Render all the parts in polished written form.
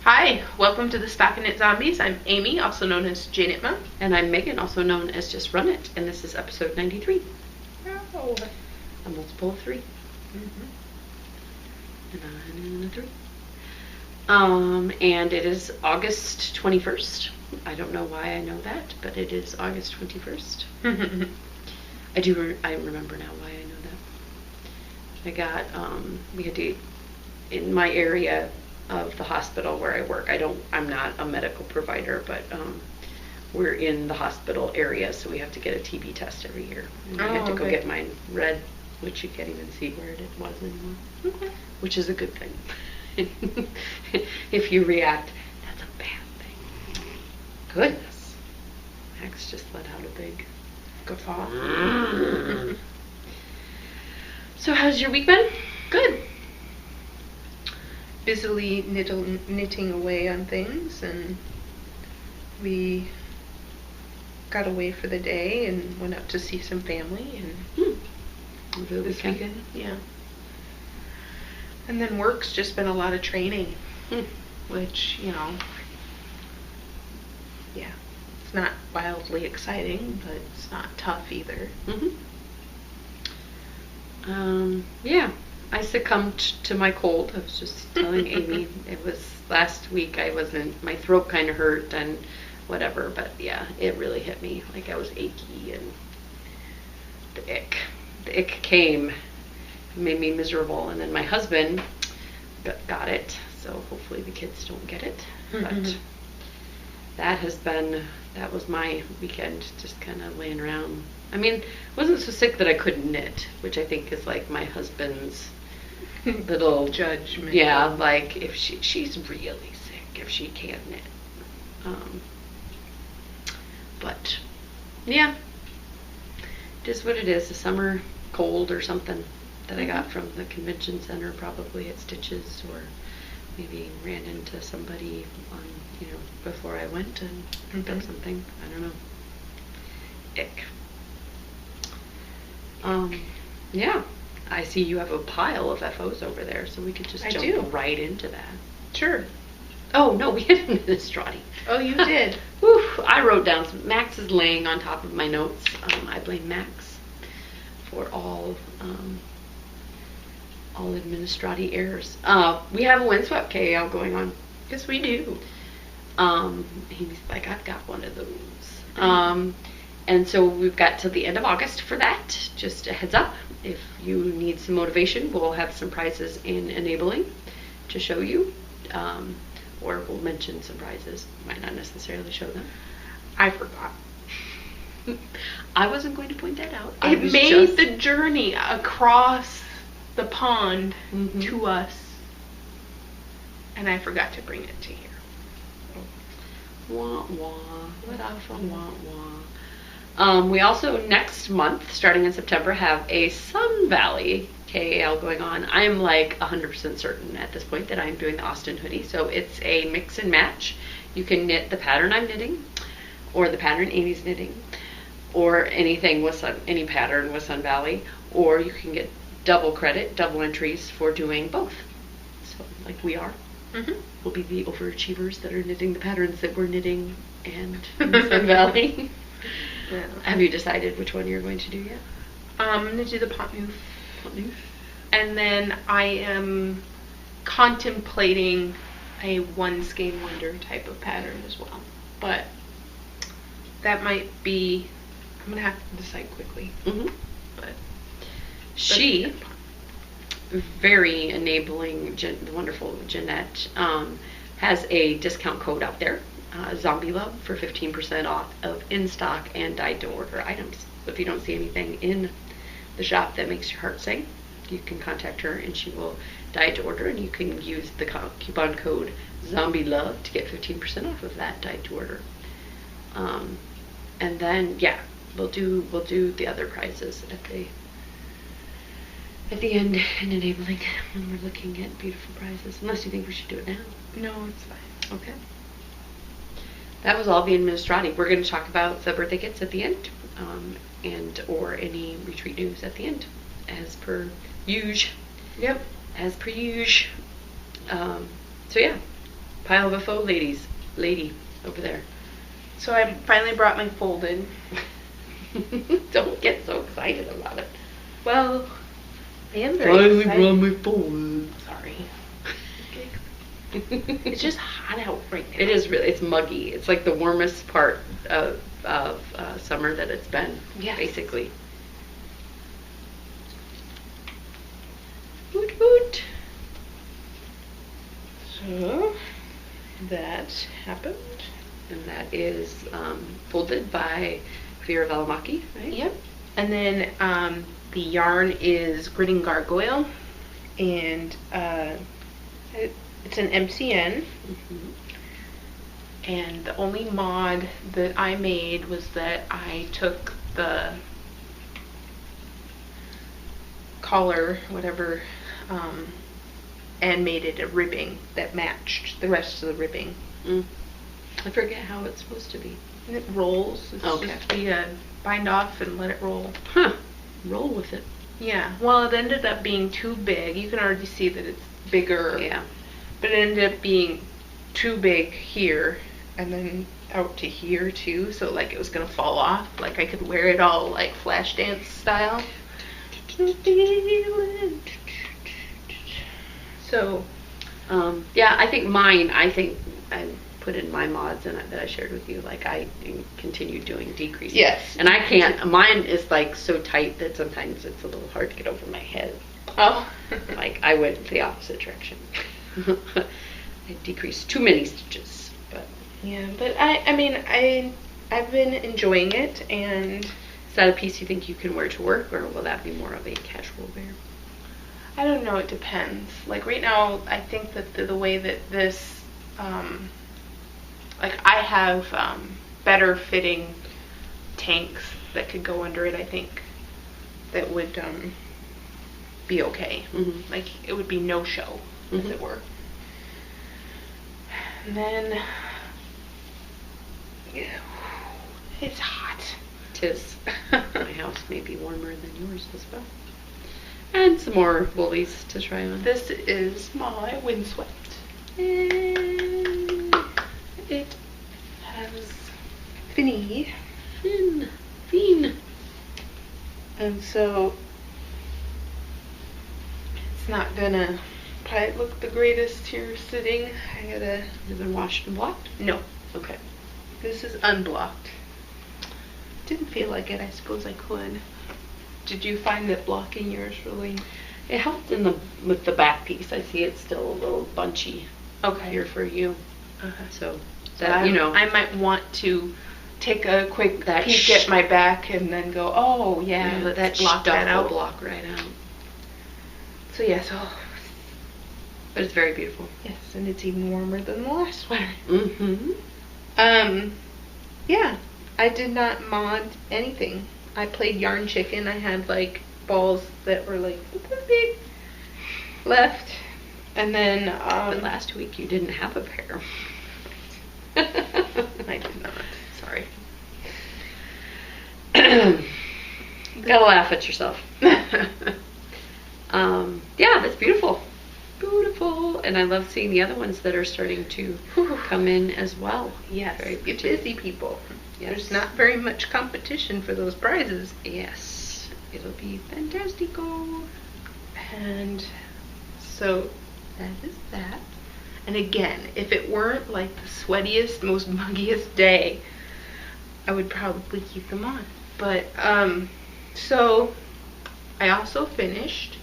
Hi, welcome to the Stockinit Zombies. I'm Amy, also known as Janitma. And I'm Megan, also known as Just Run It, and this is episode 93. Oh. A multiple of 3. Mm-hmm. And a 3. And it is August 21st. I don't know why I know that, but it is August 21st. I remember now why I know that. I got, we had to, in my area of the hospital where I work, I'm not a medical provider, but we're in the hospital area, so we have to get a TB test every year. And I had to go get mine read, which you can't even see where it was anymore, which is a good thing. If you react, that's a bad thing. Goodness. Max just let out a big guffaw. So how's your week been? Good. Busily knitting away on things, and we got away for the day and went out to see some family and Over the weekend. Yeah. And then work's just been a lot of training, which, yeah, it's not wildly exciting, but it's not tough either. Yeah, I succumbed to my cold. I was just telling Amy, it was last week. My throat kind of hurt and whatever, but yeah, it really hit me. Like I was achy, and the ick came, made me miserable. And then my husband got it, so hopefully the kids don't get it. But that was my weekend, just kind of laying around. I mean, I wasn't so sick that I couldn't knit, which I think is like my husband's little judgment. Yeah, like if she's really sick if she can't knit. But yeah, it is what it is. A summer cold or something that I got from the convention center, probably at Stitches, or maybe ran into somebody before I went and picked up something. I don't know. Ick. Yeah. I see you have a pile of FOs over there, so we could just jump right into that. Sure. Oh, no, we had a Minestrone. Oh, you did? Whew, I wrote down some. Max is laying on top of my notes. I blame Max for all Minestrone errors. We have a windswept KAL going on. Yes, we do. He's like, I've got one of those. And so we've got till the end of August for that. Just a heads up, if you need some motivation, we'll have some prizes in enabling to show you. Or we'll mention some prizes. Might not necessarily show them. I forgot. I wasn't going to point that out. It made the journey across the pond to us, and I forgot to bring it to here. Wah wah. What off on wah wah. We also, next month, starting in September, have a Sun Valley KAL going on. I'm like 100% certain at this point that I'm doing the Austin hoodie. So it's a mix and match. You can knit the pattern I'm knitting, or the pattern Amy's knitting, or anything with any pattern with Sun Valley, or you can get double credit, double entries for doing both. So like we are. We'll be the overachievers that are knitting the patterns that we're knitting and in Sun Valley. Yeah. Have you decided which one you're going to do yet? I'm going to do the Pont Neuf. And then I am contemplating a one skein wonder type of pattern as well. But that might be, I'm going to have to decide quickly. But she, very enabling, the wonderful Jeanette, has a discount code out there. Zombie Love for 15% off of in-stock and dyed-to-order items. So if you don't see anything in the shop that makes your heart sing, you can contact her and she will dye to order, and you can use the coupon code Zombie Love to get 15% off of that dyed to order. And then we'll do the other prizes at the end in enabling when we're looking at beautiful prizes. Unless you think we should do it now. No, it's fine. Okay. That was all the Minestrone. We're going to talk about the birthday kits at the end, or any retreat news at the end, as per usual. Yep. As per usual. So yeah, Pile of a faux lady over there. So I finally brought my folded. Don't get so excited about it. Well, I am very excited. my folded. Sorry. It's just hot out right now. It is really, it's muggy. It's like the warmest part of summer that it's been, Yes. basically. Woot woot. So, that happened. And that is folded by Vera Velamaki, right? Yep. And then the yarn is Gritting Gargoyle. And it's an MCN. Mm-hmm. And the only mod that I made was that I took the collar, whatever, and made it a ribbing that matched the rest of the ribbing. I forget how it's supposed to be. And it rolls. It's just bind off and let it roll. Huh. Roll with it. Yeah. Well, it ended up being too big. You can already see that it's bigger. Yeah. But it ended up being too big here and then out to here too. So like it was going to fall off. Like I could wear it all like flash dance style. So, yeah, I think I put in my mods and that I shared with you, like I continue doing decreases. Yes. And I can't, mine is like so tight that sometimes it's a little hard to get over my head. oh. Like I went the opposite direction. I decreased too many stitches, but. Yeah, but I mean, I've been enjoying it, and Is that a piece you think you can wear to work, or will that be more of a casual wear? I don't know, it depends. Like right now, I think that the way that this, like I have better fitting tanks that could go under it, I think, that would be okay. Mm-hmm. Like it would be no show, as it were. And then, yeah, it's hot. Tis. My house may be warmer than yours as well. And some more woolies to try on. This is my windswept. And It has Finny. Fiend. And so it's not gonna probably look the greatest here sitting. I gotta. Has it been washed and blocked? No, Okay. this is unblocked. Didn't feel like it. I suppose I could. Did you find that blocking yours really? It helped with the back piece. I see it's still a little bunchy Okay. here for you. So that, I might want to take a quick That peek at my back and then go, oh yeah, let's that block stuff that out. will block right out. So yeah, so But it's very beautiful. yes, and it's even warmer than the last sweater. Mm-hmm. Yeah, I did not mod anything. I played Yarn Chicken. I had like balls that were like this big left, and then But last week you didn't have a pair. I did not. Sorry. Gotta laugh at yourself. Yeah, that's beautiful. Beautiful. And I love seeing the other ones that are starting to come in as well. Yes, Very you pretty. busy people. Yes. There's not very much competition for those prizes. Yes. It'll be fantastico. And so that is that. And again, if it weren't like the sweatiest, most muggiest day, I would probably keep them on. But, so I also finished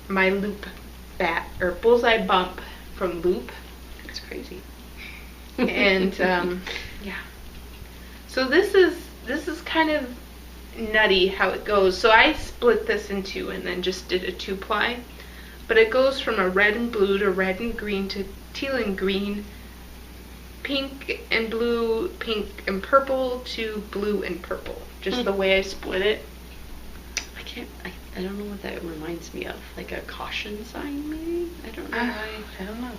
my Loop bat, or Bullseye Bump from Loop. That's crazy. And, yeah. So this is kind of nutty how it goes. So I split this in two and then just did a 2-ply. But it goes from a red and blue to red and green to teal and green, pink and blue, pink and purple to blue and purple. Just the way I split it. I don't know what that reminds me of. Like a caution sign, maybe? I don't know why. I don't know.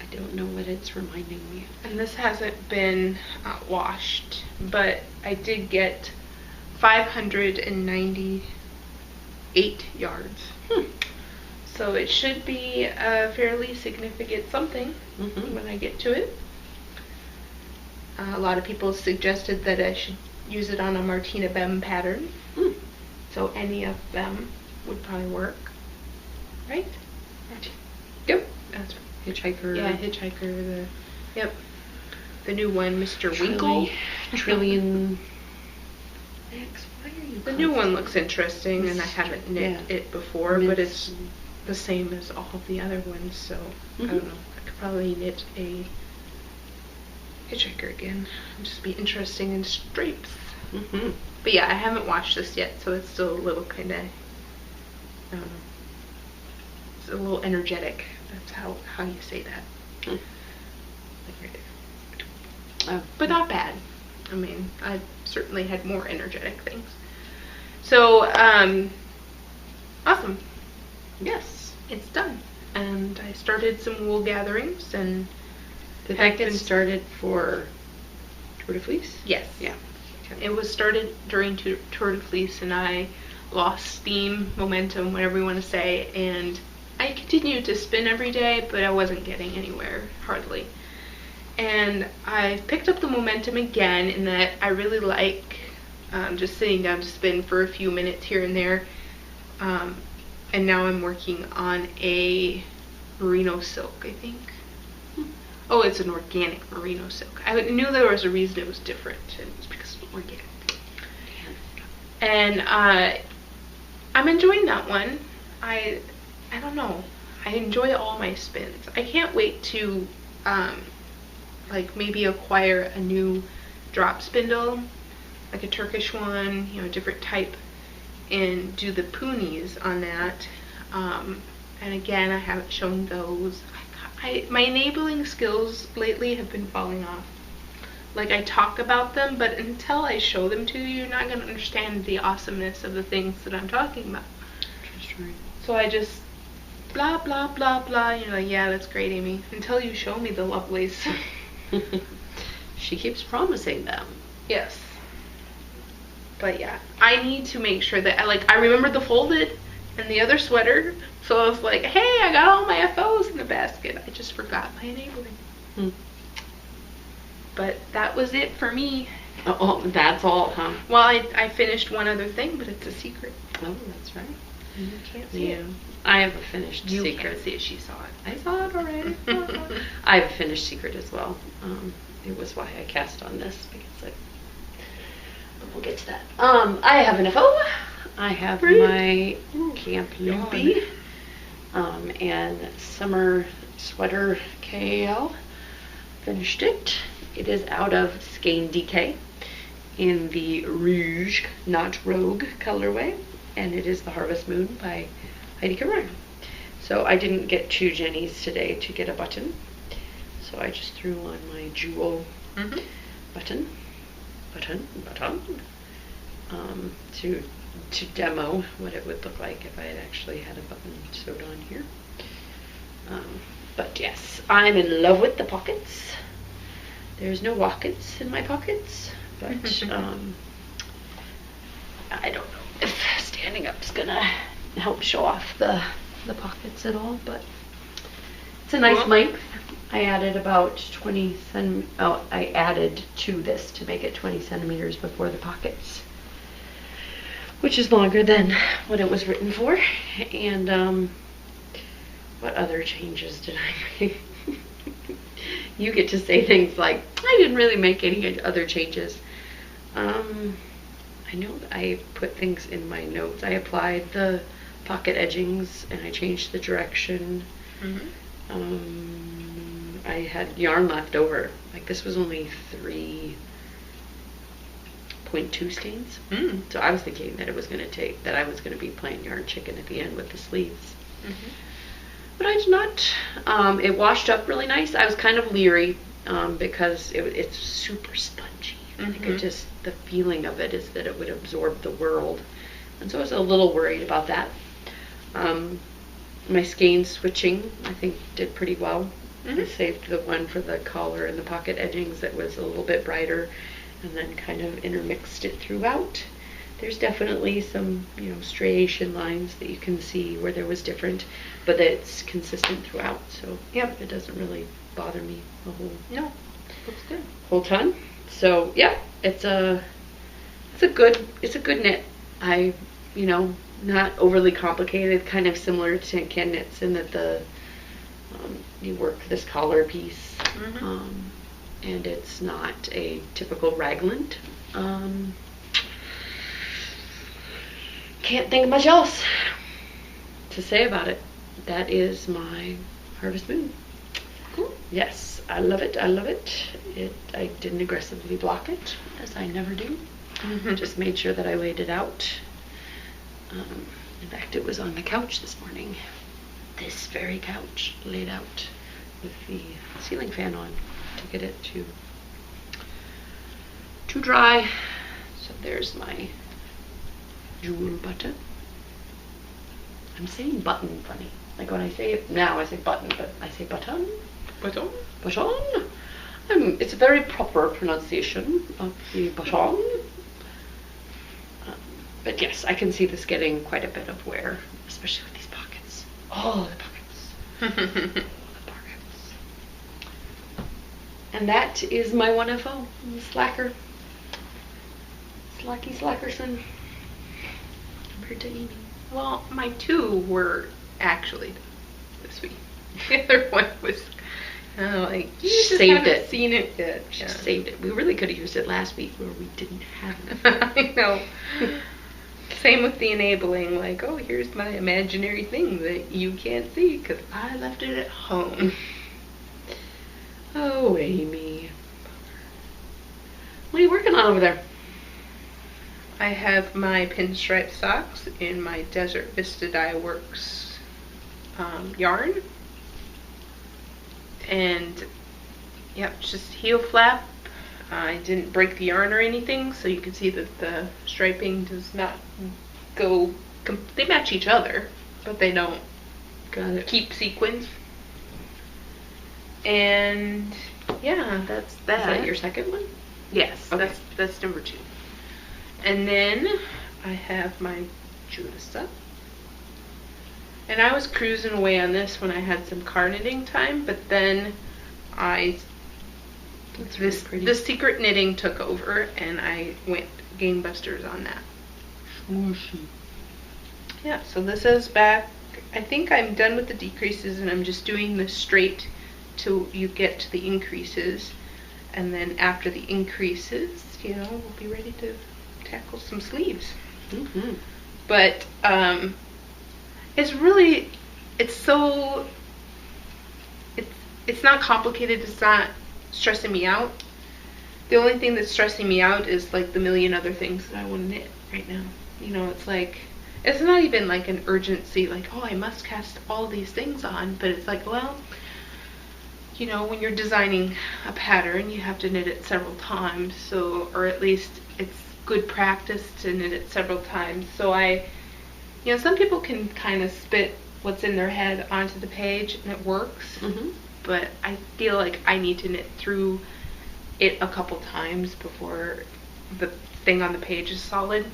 I don't know what it's reminding me of. And this hasn't been washed, but I did get 598 yards. So it should be a fairly significant something when I get to it. A lot of people suggested that I should use it on a Martina Bem pattern. So any of them would probably work. Right? Yep. That's right. Hitchhiker. Yeah, Hitchhiker. Yep. The new one, Mr. Winkle. Trillion. Max, why are you The new one looks interesting, and I haven't knit it before, but it's the same as all of the other ones, so I don't know. I could probably knit a Hitchhiker again. It'd just be interesting in stripes. But yeah, I haven't washed this yet, so it's still a little kind of, I don't know. It's a little energetic. That's how you say that. Like right there. But not bad. I mean, I've certainly had more energetic things. So, awesome. Yes. It's done. And I started some wool gatherings, and did that get started for Tour de Fleece? Yes. Yeah. Okay. It was started during Tour de Fleece, and I lost steam, momentum, whatever you want to say, and I continued to spin every day, but I wasn't getting anywhere, hardly. And I picked up the momentum again in that I really like just sitting down to spin for a few minutes here and there. And now I'm working on a merino silk, I think. Oh, it's an organic merino silk. I knew there was a reason it was different, and it was because it's organic. And I'm enjoying that one. I don't know. I enjoy all my spins. I can't wait to like maybe acquire a new drop spindle, like a Turkish one, you know, a different type, and do the poonies on that. And again, I haven't shown those. My enabling skills lately have been falling off. Like, I talk about them, but until I show them to you, you're not going to understand the awesomeness of the things that I'm talking about. So I just blah, blah, blah, blah. You're like, yeah, that's great, Amy. Until you show me the lovelies. She keeps promising them. Yes. But yeah, I need to make sure that I remembered the folded and the other sweater. So I was like, hey, I got all my FOs in the basket. I just forgot my enabling. But that was it for me. Oh, that's all, huh? Well, I finished one other thing, but it's a secret. Oh, that's right. You can't see it. I have a finished You secret. can't see it. She saw it. I saw it already. I have a finished secret as well. It was why I cast on this, because but we'll get to that. I have an FO. I have my Camp Loopy and Summer Sweater KL. Finished it. It is out of Skein DK in the Rouge, not Rogue colorway, and it is the Harvest Moon by Heidi Kimmerer. So I didn't get 2 Jennies today to get a button, so I just threw on my Jewel button to demo what it would look like if I had actually had a button sewed on here. But yes, I'm in love with the pockets. There's no pockets in my pockets, but I don't know if standing up is gonna help show off the pockets at all, but it's a nice length. I added about 20 I added to this to make it 20 centimeters before the pockets, which is longer than what it was written for. And what other changes did I make? You get to say things like, I didn't really make any other changes. I know that I put things in my notes. I applied the pocket edgings and I changed the direction. I had yarn left over. Like, this was only 3.2 skeins. So I was thinking that it was going to that I was going to be playing yarn chicken at the end with the sleeves. But I did not. It washed up really nice. I was kind of leery because it's super spongy. Like, it just, the feeling of it is that it would absorb the world. And so I was a little worried about that. My skein switching, I think, did pretty well. I saved the one for the collar and the pocket edgings that was a little bit brighter, and then kind of intermixed it throughout. There's definitely some, striation lines that you can see where there was different, but it's consistent throughout, so Yep. it doesn't really bother me a No, looks good. whole ton. So yeah, it's a good knit. I, not overly complicated, kind of similar to Ken knits in that you work this collar piece, and it's not a typical raglan. Can't think of much else to say about it. That is my Harvest Moon. Cool. Yes, I love it. I love it. I didn't aggressively block it, as I never do. Just made sure that I laid it out. In fact, it was on the couch this morning. This very couch, laid out with the ceiling fan on to get it to dry. So there's my jewel button. I'm saying button funny. Like when I say it now, I say button, but I say button. Button. Button. It's a very proper pronunciation of the button. But yes, I can see this getting quite a bit of wear, especially with these pockets. Oh, the pockets. The pockets. And that is my 1FO, Slacker. Slacky Slackerson. Compared to Amy. Well, my 2 were actually done this week. The other one was like, you just Saved haven't it. seen it yet. She saved it. We really could have used it last week where we didn't have it. I know. Same with the enabling, like, oh, here's my imaginary thing that you can't see because I left it at home. Oh, Amy. What are you working on over there? I have my pinstripe socks in my Desert Vista Dye Works yarn. And, yep, just heel flap. I didn't break the yarn or anything, so you can see that the striping does not go... They match each other, but they don't keep sequence. And, yeah, that's that. Is that your second one? Yes, Okay. that's number 2. And then I have my Julissa. And I was cruising away on this when I had some car knitting time, but then the secret knitting took over and I went gangbusters on that. Yeah, so this is back. I think I'm done with the decreases and I'm just doing the straight till you get to the increases. And then after the increases, we'll be ready to tackle some sleeves. Mm-hmm. But it's not complicated. It's not stressing me out. The only thing that's stressing me out is like the million other things that I want to knit right now. It's like, it's not even like an urgency, like, oh, I must cast all these things on, but it's like, well, when you're designing a pattern, you have to knit it several times, or at least it's good practice to knit it several times. So some people can kind of spit what's in their head onto the page and it works, but I feel like I need to knit through it a couple times before the thing on the page is solid.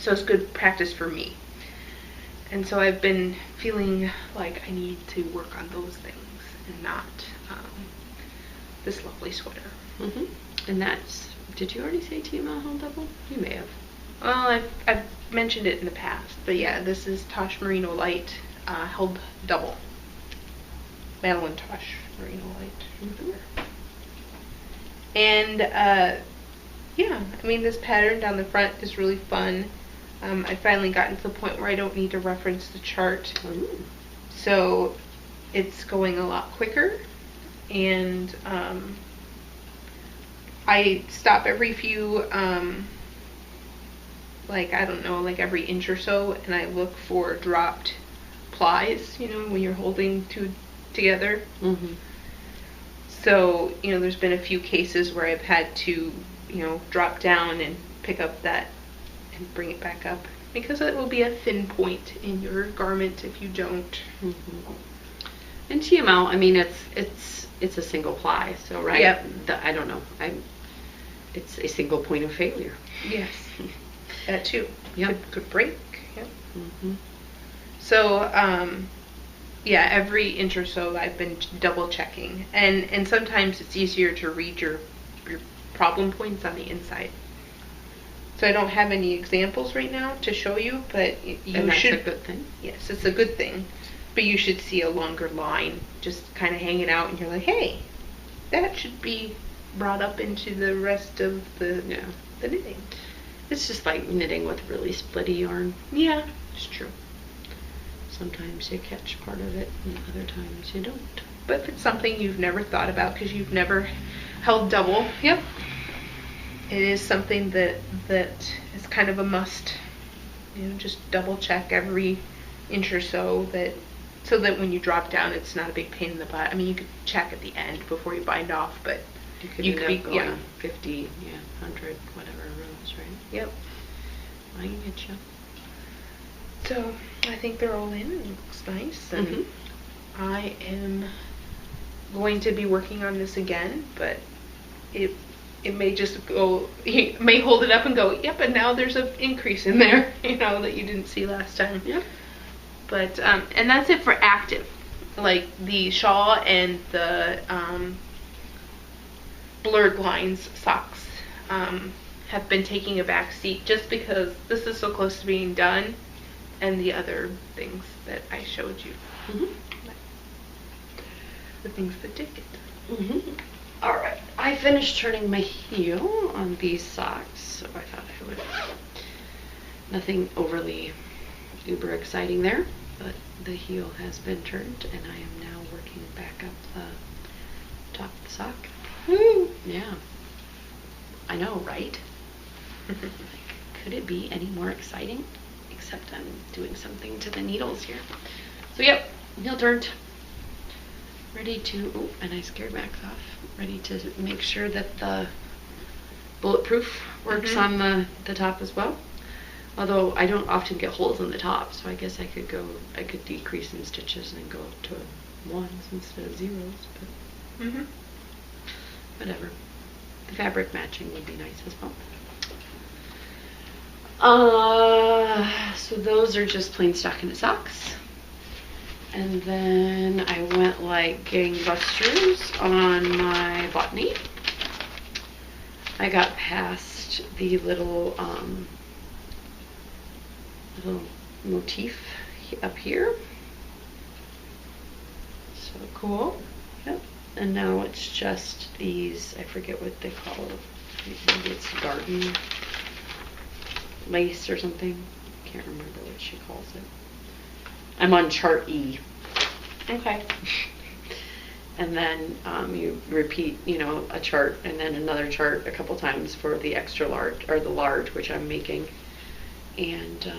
So it's good practice for me. And so I've been feeling like I need to work on those things and not this lovely sweater. And did you already say TML held double? You may have. Well, I've mentioned it in the past, but yeah, this is Tosh Merino Light held double. Madeline Tosh Merino Light. And yeah, this pattern down the front is really fun. I finally gotten to the point where I don't need to reference the chart. So it's going a lot quicker. And I stop every few, every inch or so, and I look for dropped plies, when you're holding two together. So, there's been a few cases where I've had to, drop down and pick up that and bring it back up, because it will be a thin point in your garment if you don't. And TML, it's a single ply, so right? Yep. I don't know. It's a single point of failure. Yes. that too. Yep. Could break. Yep. Mm-hmm. So, yeah, every inch or so I've been double checking, and sometimes it's easier to read your problem points on the inside. So I don't have any examples right now to show you, but And that's a good thing. Yes, it's a good thing. But you should see a longer line just kind of hanging out, and you're like, hey, that should be brought up into the rest of the knitting. It's just like knitting with really splitty yarn. Yeah, it's true. Sometimes you catch part of it, and other times you don't. But if it's something you've never thought about because you've never held double, Yep. it is something that is kind of a must. You know, just double check every inch or so so that when you drop down, it's not a big pain in the butt. I mean, you could check at the end before you bind off, but You could be going 50, 100, whatever rows, right? Yep. I get you. So I think they're all in and it looks nice. And I am going to be working on this again, but it may just go, you may hold it up and go, yep, and now there's an increase in there, that you didn't see last time. Yep. But, and that's it for active. Like the shawl and the blurred lines socks have been taking a back seat just because this is so close to being done, and the other things that I showed you. The things that did get done. All right, I finished turning my heel on these socks, so I thought I would. Nothing overly uber exciting there, but the heel has been turned, and I am now working back up the top of the sock. Yeah, I know, right? Could it be any more exciting? Except I'm doing something to the needles here. So yep, heel turned. Ready to, oh, and I scared Max off. Ready to make sure that the bulletproof works on the top as well. Although I don't often get holes in the top, so I guess I could decrease in stitches and go up to ones instead of zeros, but whatever. The fabric matching would be nice as well. So those are just plain stockinette socks. And then I went like gangbusters on my botany. I got past the little motif up here. So cool. Yep. And now it's just these, I forget what they call it. Maybe it's garden lace or something. Can't remember what she calls it. I'm on chart E. Okay. And then you repeat, a chart and then another chart a couple times for the extra large, or the large, which I'm making. And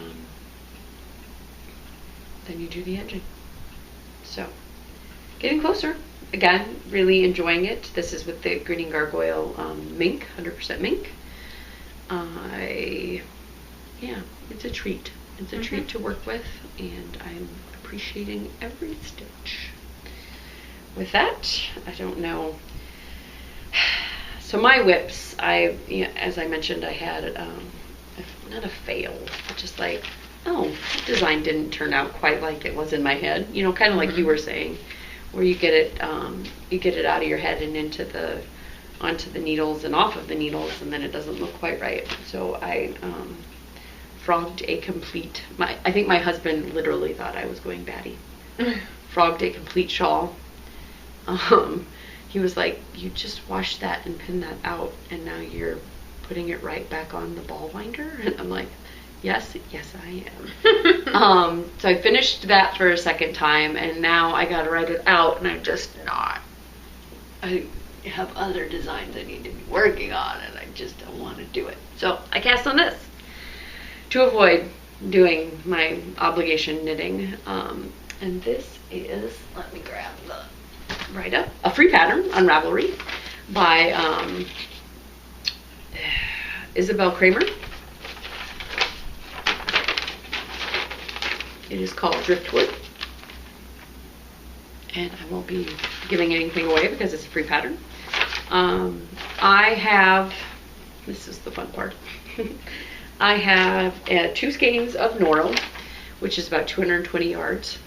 then you do the edging. So, getting closer. Again, really enjoying it. This is with the Greening Gargoyle mink, 100% mink. Yeah, it's a treat. It's a treat to work with, and I'm appreciating every stitch. With that, I don't know. So my whips, as I mentioned, I had not a fail, but just like, oh, design didn't turn out quite like it was in my head. Kind of like you were saying, where you get it out of your head and onto the needles and off of the needles, and then it doesn't look quite right. So I frogged a complete. I think my husband literally thought I was going batty. Frogged a complete shawl. He was like, "You just washed that and pinned that out, and now you're putting it right back on the ball winder." And I'm like, Yes, I am. So I finished that for a second time, and now I gotta write it out, and I'm just not. I have other designs I need to be working on, and I just don't want to do it. So I cast on this to avoid doing my obligation knitting. And this is, let me grab the write-up, a free pattern on Ravelry by Isabel Kramer. It is called Driftwood, and I won't be giving anything away because it's a free pattern. I have, this is the fun part, I have 2 skeins of Noro, which is about 220 yards.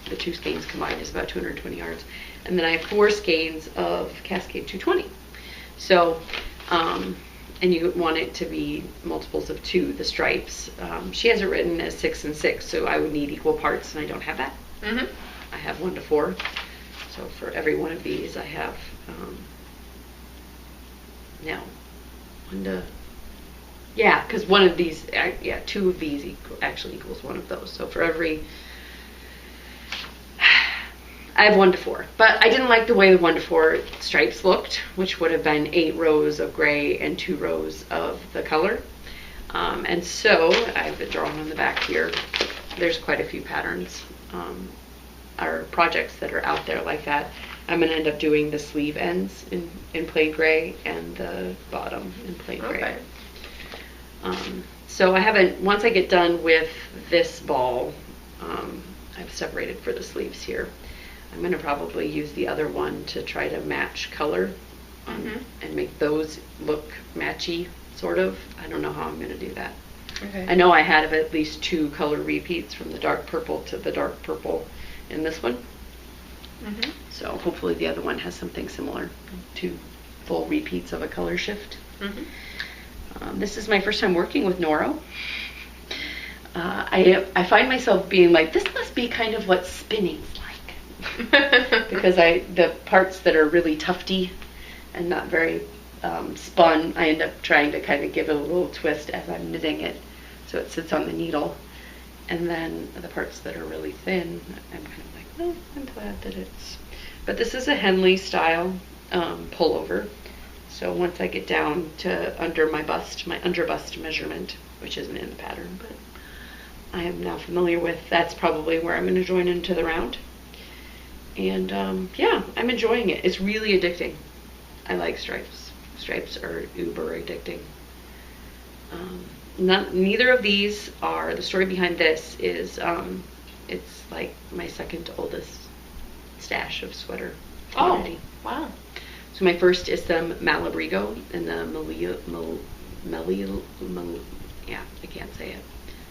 The 2 skeins combined is about 220 yards. And then I have 4 skeins of Cascade 220. So, and you want it to be multiples of 2, the stripes. She has it written as 6 and 6, so I would need equal parts, and I don't have that. Mm-hmm. I have 1 to 4. So for every one of these, I have, no, 1 to, yeah, because one of these, 2 of these actually equals 1 of those. So for every, I have 1 to 4, but I didn't like the way the 1 to 4 stripes looked, which would have been 8 rows of gray and 2 rows of the color. And so I've been drawing on the back here. There's quite a few patterns or projects that are out there like that. I'm going to end up doing the sleeve ends in plain gray and the bottom in plain gray. So I haven't, once I get done with this ball, I've separated for the sleeves here. I'm going to probably use the other one to try to match color and make those look matchy, sort of. I don't know how I'm going to do that. Okay. I know I had at least 2 color repeats from the dark purple to the dark purple in this one. Mm-hmm. So hopefully the other one has something similar, 2 full repeats of a color shift. Mm-hmm. This is my first time working with Noro. I find myself being like, this must be kind of what spinning's like. Because the parts that are really tufty and not very spun, I end up trying to kind of give it a little twist as I'm knitting it so it sits on the needle. And then the parts that are really thin, I'm kind of like, oh, I'm glad that it's... But this is a Henley style pullover. So once I get down to under my bust, my under bust measurement, which isn't in the pattern, but I am now familiar with, that's probably where I'm going to join into the round. And yeah, I'm enjoying it. It's really addicting. I like stripes. Stripes are uber addicting. Neither of these are, the story behind this is, it's like my second oldest stash of sweater quantity. Oh, wow. So my first is the Malabrigo and the yeah, I can't say it,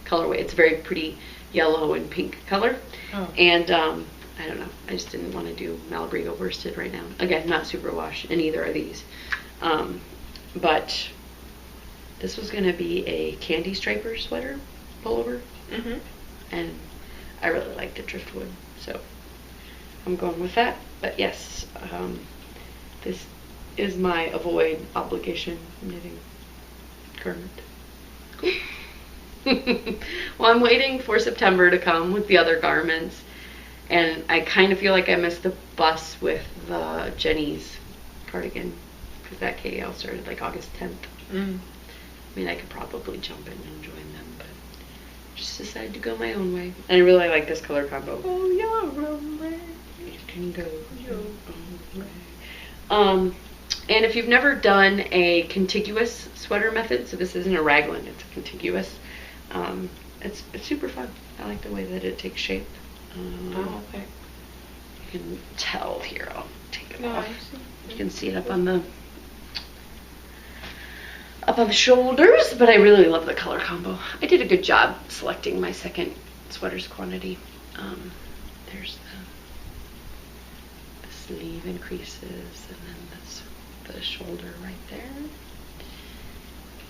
colorway. It's a very pretty yellow and pink color. Oh. And I don't know, I just didn't want to do Malabrigo worsted right now. Again, not superwash in either of these. But this was going to be a candy striper sweater pullover. Mm-hmm. And I really liked the driftwood, so I'm going with that. But yes, this is my avoid obligation knitting garment. Cool. Well, I'm waiting for September to come with the other garments, and I kind of feel like I missed the bus with the Jenny's cardigan, because that KDL started like August 10th. Mm. I mean, I could probably jump in and join them, but just decided to go my own way. And I really like this color combo. Oh, your own way. You can go your own way. And if you've never done a contiguous sweater method, so this isn't a raglan, it's a contiguous, it's super fun. I like the way that it takes shape. Oh, okay. You can tell here. I'll take it No, off. I see. You can see it up on the shoulders, but I really love the color combo. I did a good job selecting my second sweater's quantity. There's the sleeve increases, and then the shoulder right there.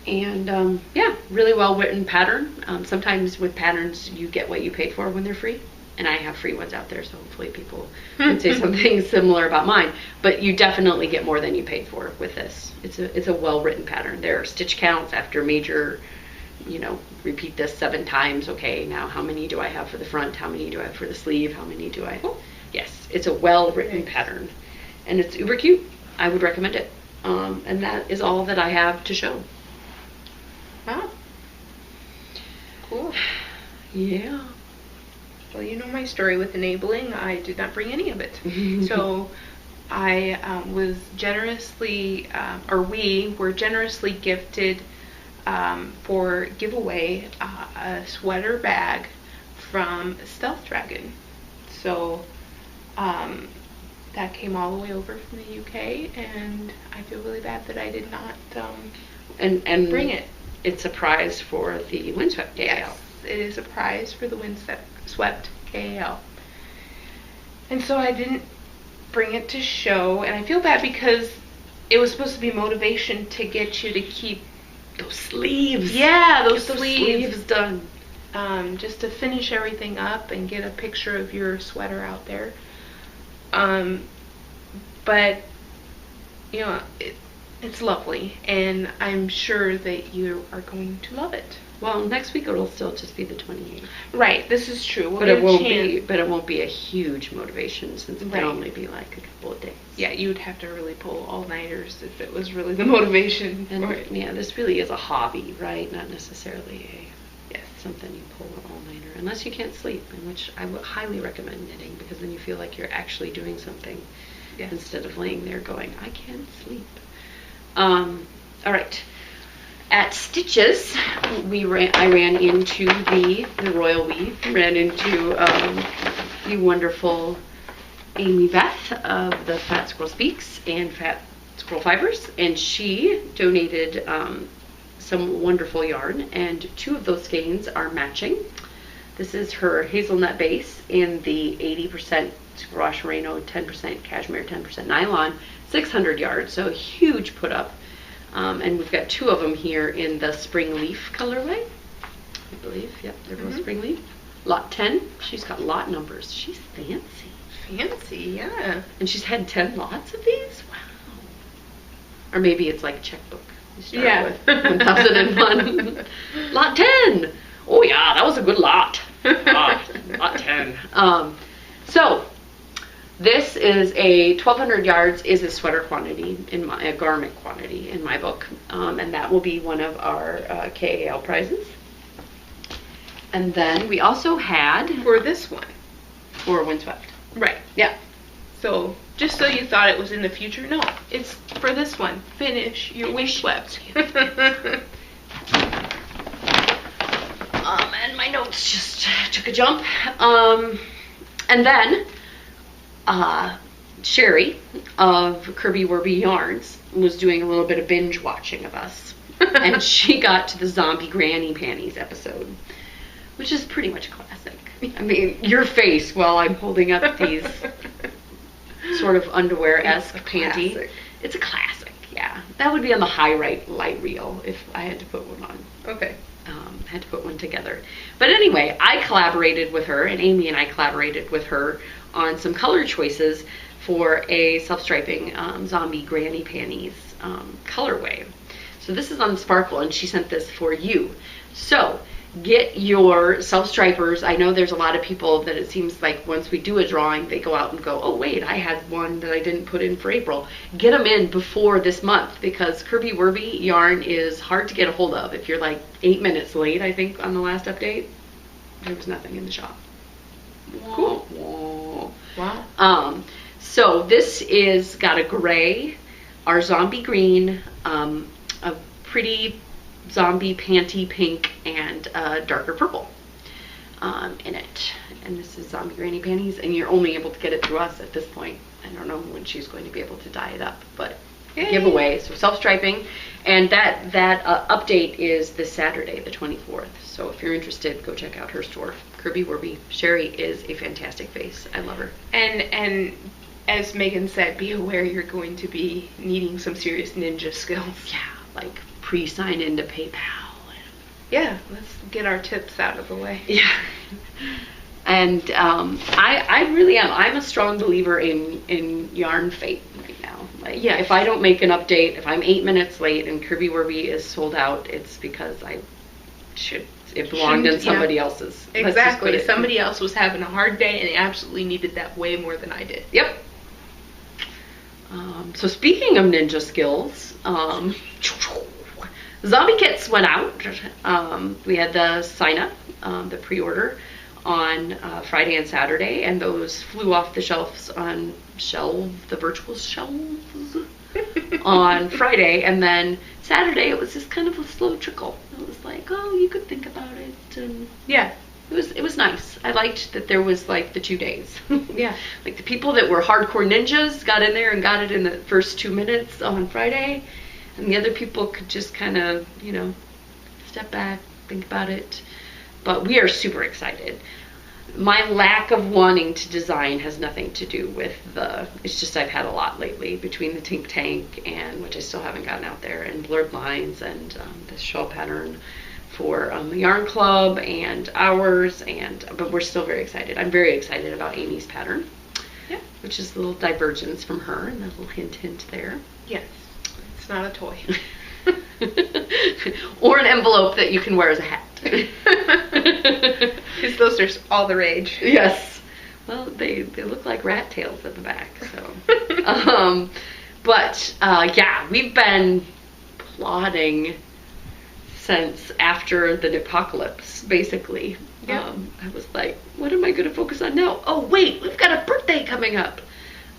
And yeah, really well written pattern. Sometimes with patterns you get what you paid for when they're free, and I have free ones out there, so hopefully people can say something similar about mine. But you definitely get more than you paid for with this. It's a well written pattern. There are stitch counts after major, repeat this 7 times. Okay, now how many do I have for the front? How many do I have for the sleeve? How many do I? Oh, yes, it's a well written pattern, and it's uber cute. I would recommend it. And that is all that I have to show. Wow. Cool. Yeah. Well, you know my story with enabling. I did not bring any of it. So I was generously, we were generously gifted for giveaway a sweater bag from Stealth Dragon. So that came all the way over from the UK, and I feel really bad that I did not and bring it. it's a prize for the Windswept KAL. Yes, it is a prize for the Windswept KAL. And so I didn't bring it to show, and I feel bad because it was supposed to be motivation to get you to keep those sleeves. Yeah, those Get sleeves done. Just to finish everything up and get a picture of your sweater out there. But you know, it's lovely, and I'm sure that you are going to love it. Well, next week it'll still just be the 28th. Right, this is true. But it won't be a huge motivation since it Right. can only be like a couple of days. Yeah, you would have to really pull all-nighters if it was really the motivation. And Right. yeah, this really is a hobby, right? Not necessarily Yes. something you pull an all-nighter, unless you can't sleep, in which I would highly recommend knitting, because then you feel like you're actually doing something Yes. instead of laying there going, I can't sleep. All right. At Stitches, I ran into the Royal Weave, ran into the wonderful Amy Beth of the Fat Squirrel Speaks and Fat Squirrel Fibers, and she donated some wonderful yarn, and 2 of those skeins are matching. This is her hazelnut base in the 80% Gouache Merino, 10% cashmere, 10% nylon, 600 yards, so a huge put up. And we've got 2 of them here in the spring leaf colorway, I believe. Yep, they're both spring leaf. Lot 10. She's got lot numbers. She's fancy. Fancy, yeah. And she's had 10 lots of these? Wow. Or maybe it's like a checkbook. You start with 1001. Lot 10. Oh yeah, that was a good lot. Lot 10. So this is a 1,200 yards is a sweater quantity, a garment quantity in my book, and that will be one of our KAL prizes. And then we also had For this one. for Windswept. Right. Yeah. So, just so you thought it was in the future, no, it's for this one. Finish your Windswept. And my notes just took a jump. And then Sherry of Kirby Werby Yarns was doing a little bit of binge watching of us. And she got to the Zombie Granny Panties episode, which is pretty much a classic. I mean, your face while I'm holding up these sort of underwear-esque panty. Classic. It's a classic, yeah. That would be on the high light reel if I had to put one on. Okay. Had to put one together. But anyway, I collaborated with her, and Amy and I collaborated with her on some color choices for a self-striping Zombie Granny Panties colorway. So this is on Sparkle, and she sent this for you. So get your self-stripers. I know there's a lot of people that it seems like once we do a drawing, they go out and go, oh wait, I had one that I didn't put in for April. Get them in before this month, because Kirby Werby yarn is hard to get a hold of. If you're like 8 minutes late, I think, on the last update, there was nothing in the shop. Cool. Wow. So this is got a gray, our zombie green, a pretty zombie panty pink, and darker purple in it. And this is Zombie Granny Panties, and you're only able to get it through us at this point. I don't know when she's going to be able to dye it up, but Yay. giveaway. So self-striping, and that update is this Saturday, the 24th. So if you're interested, go check out her store, Kirby Werby. Sherry is a fantastic face. I love her. And as Megan said, be aware you're going to be needing some serious ninja skills. Yeah, like pre-sign into PayPal. Yeah, let's get our tips out of the way. Yeah. And I really am. I'm a strong believer in yarn fate right now. Like, Yeah. if I don't make an update, if I'm 8 minutes late and Kirby Werby is sold out, it's because it belonged in Shouldn't- somebody yeah. else's. Let's just Exactly. put it- Somebody else was having a hard day and they absolutely needed that way more than I did. Yep. So speaking of ninja skills, Zombie kits went out. We had the sign up, the pre-order on Friday and Saturday, and those flew off the shelves on the virtual shelves on Friday, and then Saturday it was just kind of a slow trickle. It was like, oh, you could think about it, and Yeah. it was nice. I liked that there was like the 2 days. Yeah. Like the people that were hardcore ninjas got in there and got it in the first 2 minutes on Friday, and the other people could just kind of, step back, think about it. But we are super excited. My lack of wanting to design has nothing to do with it's just I've had a lot lately between the Tink Tank, and which I still haven't gotten out there, and Blurred Lines, and the shawl pattern for the Yarn Club and ours, but we're still very excited. I'm very excited about Amy's pattern, which is a little divergence from her, and a little hint there. Yes, it's not a toy. Or an envelope that you can wear as a hat. Because those are all the rage. Yes. Well, they look like rat tails at the back. So, yeah, we've been plotting since after the apocalypse, basically. Yeah. I was like, what am I going to focus on now? Oh, wait, we've got a birthday coming up.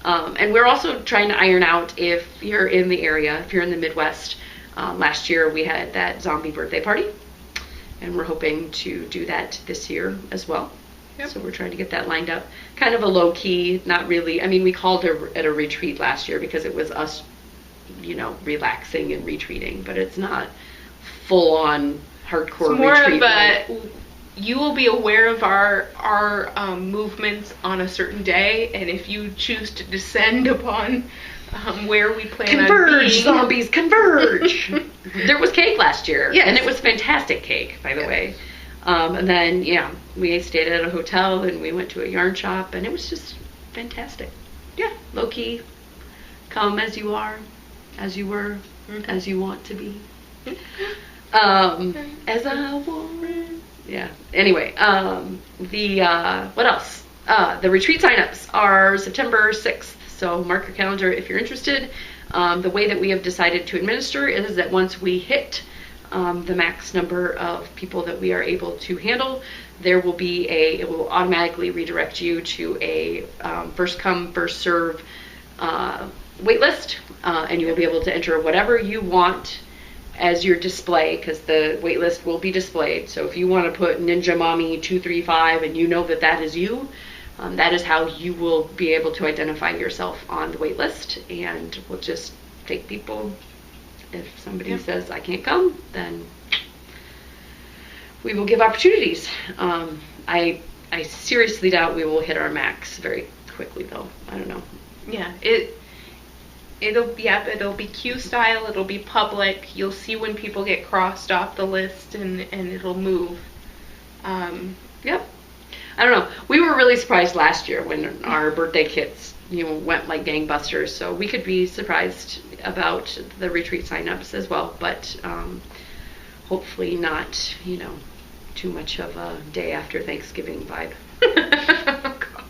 And we're also trying to iron out, if you're in the area, if you're in the Midwest. Last year we had that zombie birthday party, and we're hoping to do that this year as well. Yep. So we're trying to get that lined up. Kind of a low key, not really. I mean, we called it a retreat last year because it was us, relaxing and retreating, but it's not full on hardcore it's more retreat. Of a, you will be aware of our movements on a certain day, and if you choose to descend upon where we plan converge, on being. Zombies, converge. There was cake last year, yes. And it was fantastic cake, by the way. And then, we stayed at a hotel, and we went to a yarn shop, and it was just fantastic. Yeah, low-key, come as you are, as you were, as you want to be. As I want. Yeah. Anyway, what else? The retreat signups are September 6th. So mark your calendar if you're interested. The way that we have decided to administer is that once we hit the max number of people that we are able to handle, there will be it will automatically redirect you to a first come, first serve wait list, and you will be able to enter whatever you want as your display, because the wait list will be displayed. So if you want to put Ninja Mommy 235 and you know that is you, that is how you will be able to identify yourself on the wait list, and we'll just take people. If somebody says I can't come, then we will give opportunities. I seriously doubt we will hit our max very quickly, though. I don't know. Yeah, it'll be queue style. It'll be public. You'll see when people get crossed off the list, and it'll move. Yep. I don't know. We were really surprised last year when our birthday kits, went like gangbusters. So we could be surprised about the retreat signups as well, but hopefully not, too much of a day after Thanksgiving vibe. Oh, God.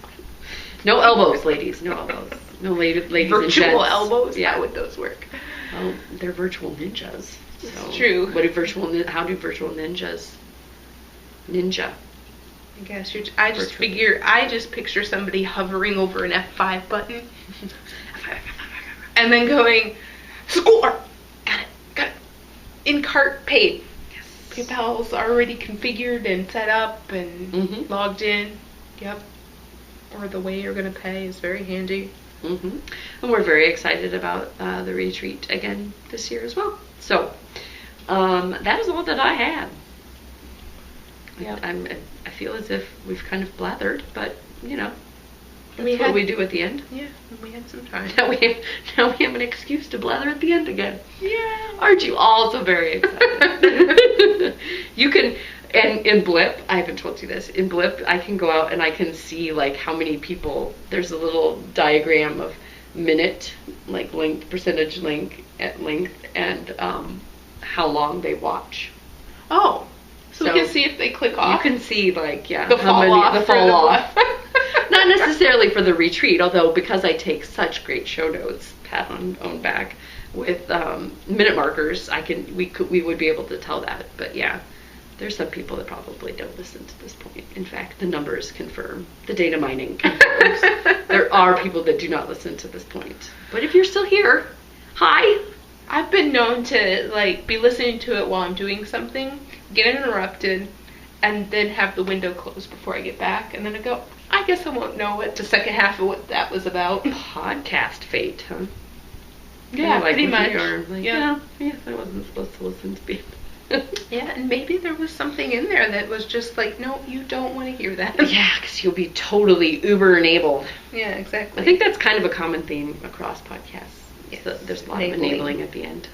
No elbows, ladies. No elbows. No ladies virtual and gents. Elbows. Yeah, how would those work? Well, they're virtual ninjas. So it's true. How do virtual ninjas ninja? I guess I just picture somebody hovering over an F5 button and then going, score! Got it. In cart paid. Yes. PayPal's already configured and set up and logged in. Yep. Or the way you're going to pay is very handy. And we're very excited about the retreat again this year as well. So that is all that I had. Yeah. I feel as if we've kind of blathered, but that's what we do at the end. Yeah, we had some time. Now we have an excuse to blather at the end again. Yeah. Aren't you all so very excited? You can, and in Blip, I haven't told you this, in Blip I can go out and I can see like how many people, there's a little diagram of minute, like length, percentage length, and how long they watch. Oh. So we can see if they click off. You can see, like, the fall off. Not necessarily for the retreat, although because I take such great show notes, pat on own back, with minute markers, we would be able to tell that. But yeah, there's some people that probably don't listen to this point. In fact, the numbers confirm, the data mining confirms. There are people that do not listen to this point. But if you're still here, hi. I've been known to be listening to it while I'm doing something, get interrupted, and then have the window closed before I get back, and then I go, I guess I won't know what the second half of what that was about. Podcast fate, huh? Yeah, pretty much. I wasn't supposed to listen to people. Yeah, and maybe there was something in there that was just like, no, you don't want to hear that. Yeah, because you'll be totally uber enabled. Yeah, exactly. I think that's kind of a common theme across podcasts. Yes. So there's a lot Enabling. of enabling at the end.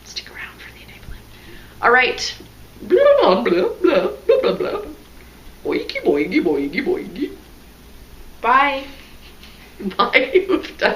Stick around for the enabling. All right. Blah, blah, blah, blah, blah, blah. Boingy, boingy, boingy, boingy. Bye. Bye. We've done